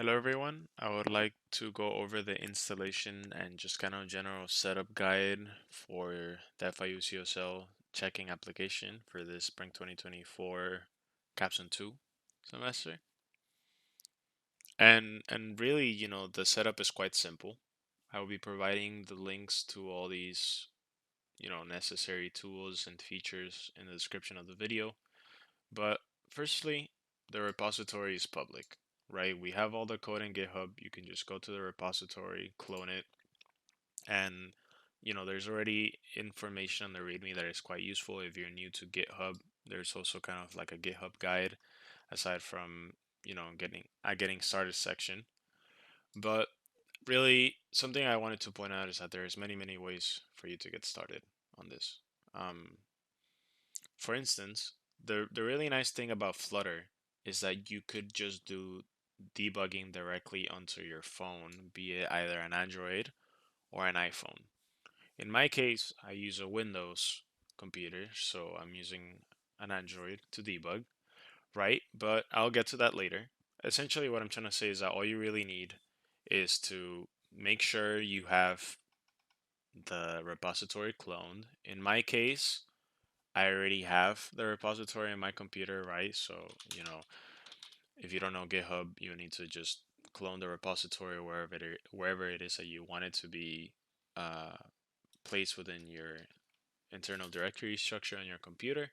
Hello everyone. I would like to go over the installation and just kind of general setup guide for the FIU CSL checking application for this spring 2024 Capstone 2 semester. And really, the setup is quite simple. I will be providing the links to all these, necessary tools and features in the description of the video. But firstly, the repository is public, right? We have all the code in GitHub. You can just go to the repository, clone it, and there's already information on the README that is quite useful if you're new to GitHub. There's also kind of like a GitHub guide aside from, getting started section. But really, something I wanted to point out is that there's many ways for you to get started on this. Um, For instance, the really nice thing about Flutter is that you could just do debugging directly onto your phone, be it either an Android or an iPhone. In my case, I use a Windows computer, so I'm using an Android to debug, right? But I'll get to that later. Essentially, what I'm trying to say is that all you really need is to make sure you have the repository cloned. In my case, I already have the repository in my computer, right? So, if you don't know GitHub, you need to just clone the repository wherever it is that you want it to be uh, placed within your internal directory structure on your computer.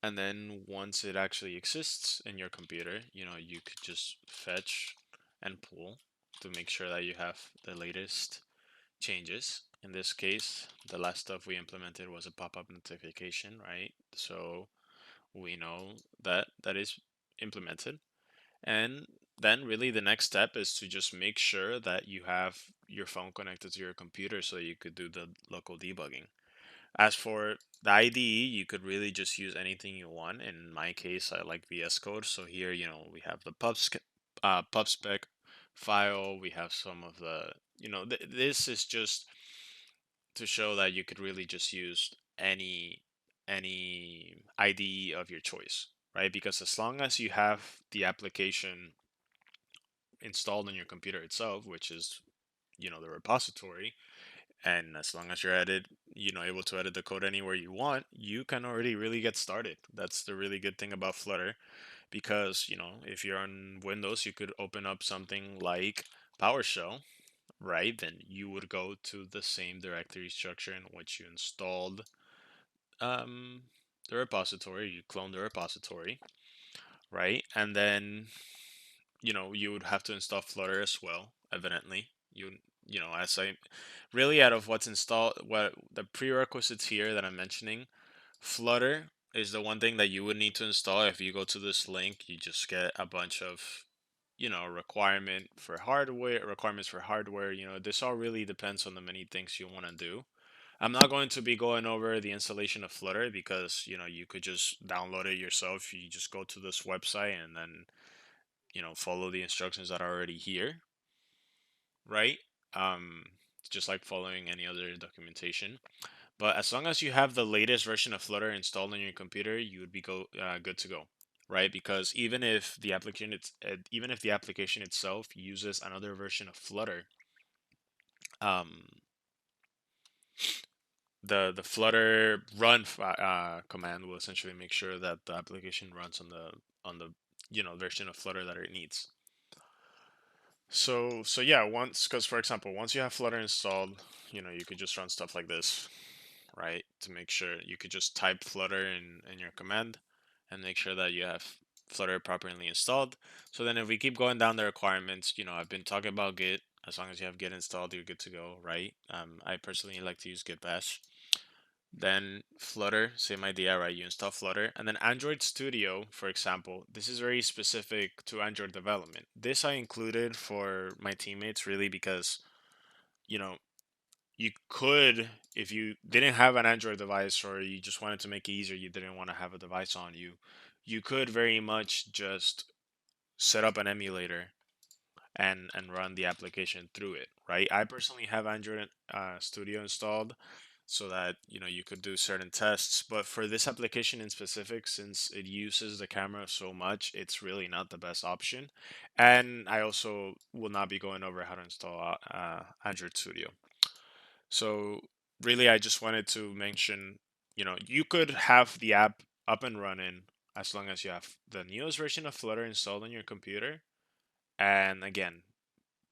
And then once it actually exists in your computer, you could just fetch and pull to make sure that you have the latest changes. In this case, the last stuff we implemented was a pop-up notification, right? So we know that that is implemented. And then really the next step is to just make sure that you have your phone connected to your computer so you could do the local debugging. As for the IDE, you could really just use anything you want. In my case, I like VS Code. So here, we have the pubspec file. We have some of the, this is just to show that you could really just use any IDE of your choice, right? Because as long as you have the application installed on your computer itself, which is the repository, and as long as you're able to edit the code anywhere you want, you can already really get started. That's the really good thing about Flutter, because if you're on Windows, you could open up something like PowerShell, right? Then you would go to the same directory structure in which you installed um, the repository. You clone the repository, right? And then you would have to install Flutter as well. Evidently, as I really out of what's installed, what the prerequisites here that I'm mentioning, Flutter is the one thing that you would need to install. If you go to this link, you just get a bunch of requirements for hardware. This all really depends on the many things you want to do. I'm not going to be going over the installation of Flutter because you could just download it yourself. You just go to this website and then follow the instructions that are already here, right? Um, just like following any other documentation. But as long as you have the latest version of Flutter installed on your computer, you would be good to go, right? Because even if the application itself uses another version of Flutter, um, the Flutter run command will essentially make sure that the application runs on the version of Flutter that it needs. So yeah, because for example, once you have Flutter installed, you could just run stuff like this, right? To make sure you could just type Flutter in your command and make sure that you have Flutter properly installed. So then if we keep going down the requirements, I've been talking about Git. As long as you have Git installed, you're good to go, right? I personally like to use Git Bash. Then Flutter, same idea, right? You install Flutter. And then Android Studio, for example, this is very specific to Android development. This I included for my teammates really because, you know, you could, if you didn't have an Android device or you just wanted to make it easier, you didn't want to have a device on you, you could very much just set up an emulator and run the application through it, right? I personally have Android Studio installed. so that you could do certain tests. But for this application in specific, since it uses the camera so much, it's really not the best option. And I also will not be going over how to install Android Studio. So really, I just wanted to mention, you could have the app up and running as long as you have the newest version of Flutter installed on your computer. And again,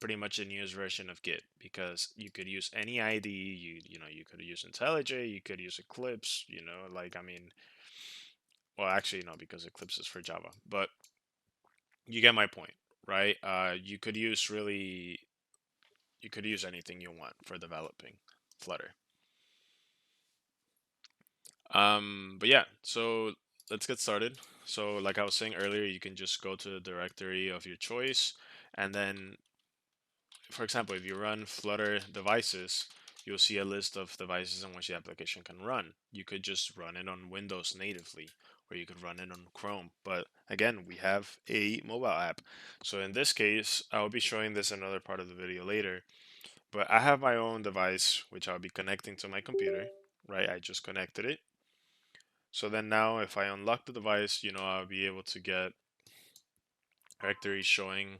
pretty much the newest version of Git, because you could use any IDE. You could use IntelliJ, you could use Eclipse. Like, I mean, well, actually no, because Eclipse is for Java. But you get my point, right? You could use anything you want for developing Flutter. But yeah, so let's get started. So like I was saying earlier, you can just go to the directory of your choice, and then, for example, if you run Flutter devices, you'll see a list of devices on which the application can run. You could just run it on Windows natively, or you could run it on Chrome. But again, we have a mobile app. So in this case, I'll be showing this in another part of the video later. But I have my own device, which I'll be connecting to my computer, right? I just connected it. So then now if I unlock the device, I'll be able to get directories showing,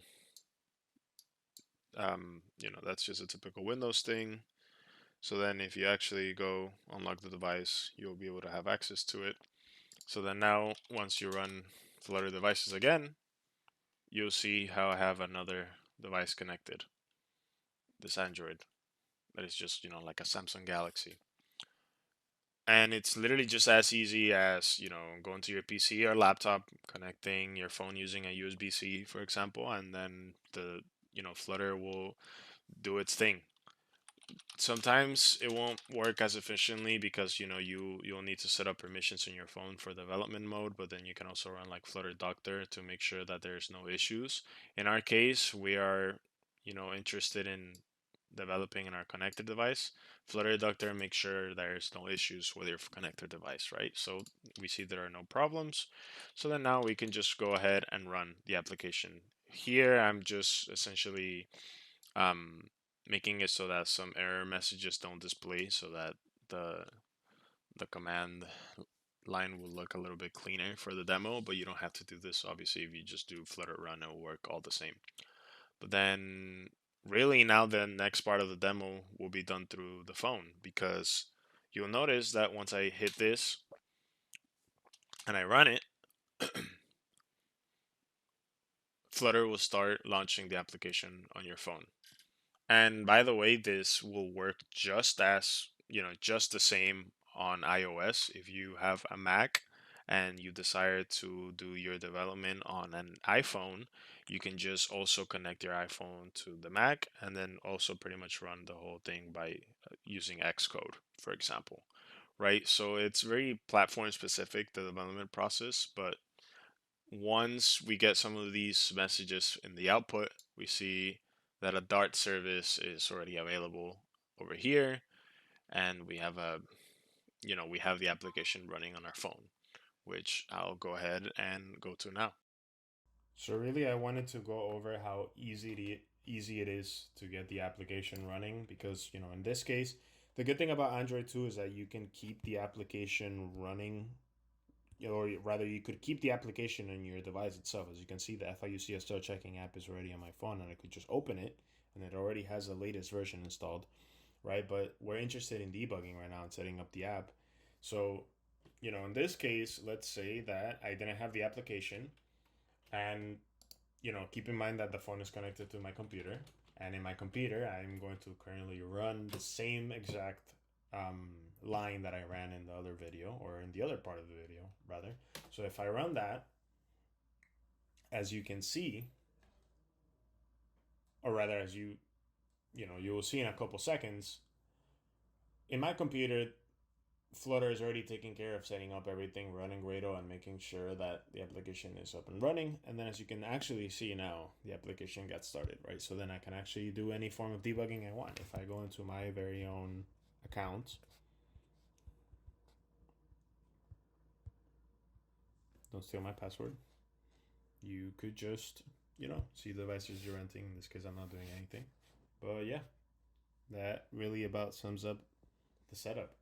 that's just a typical Windows thing. So then if you actually go unlock the device, you'll be able to have access to it. So then now, once you run Flutter devices again, you'll see how I have another device connected, this Android, that is just, like a Samsung Galaxy. And it's literally just as easy as, going to your PC or laptop, connecting your phone using a USB-C, for example, and then Flutter will do its thing. Sometimes it won't work as efficiently because you'll need to set up permissions in your phone for development mode, but then you can also run like Flutter Doctor to make sure that there's no issues. In our case, we are interested in developing in our connected device. Flutter Doctor makes sure there's no issues with your connected device, right? So we see there are no problems. So then now we can just go ahead and run the application. Here I'm just essentially um, making it so that some error messages don't display, so that the the command line will look a little bit cleaner for the demo. But you don't have to do this. Obviously, if you just do flutter run, it will work all the same. But then really now the next part of the demo will be done through the phone, because you'll notice that once I hit this and I run it, Flutter will start launching the application on your phone. And by the way, this will work just the same on iOS. If you have a Mac and you desire to do your development on an iPhone, you can just also connect your iPhone to the Mac and then also pretty much run the whole thing by using Xcode, for example. Right? So it's very platform specific, the development process, but once we get some of these messages in the output, we see that a Dart service is already available over here, and we have the application running on our phone, which I'll go ahead and go to now. So really, I wanted to go over how easy it is to get the application running, because in this case, the good thing about Android 2 is that you can keep the application running, or rather you could keep the application on your device itself. As you can see, the FIU CSL Check-in app is already on my phone, and I could just open it, and it already has the latest version installed, right? But we're interested in debugging right now and setting up the app. So, in this case, let's say that I didn't have the application, and keep in mind that the phone is connected to my computer, and in my computer, I'm going to currently run the same exact line that I ran in the other video, or in the other part of the video, rather. So if I run that, as you can see, or rather, as you will see in a couple seconds, in my computer, Flutter is already taking care of setting up everything, running Gradle, and making sure that the application is up and running. And then, as you can actually see now, the application got started, right? So then I can actually do any form of debugging I want. If I go into my very own account, don't steal my password. You could just, see the devices you're renting. In this case, I'm not doing anything. But yeah, that really about sums up the setup.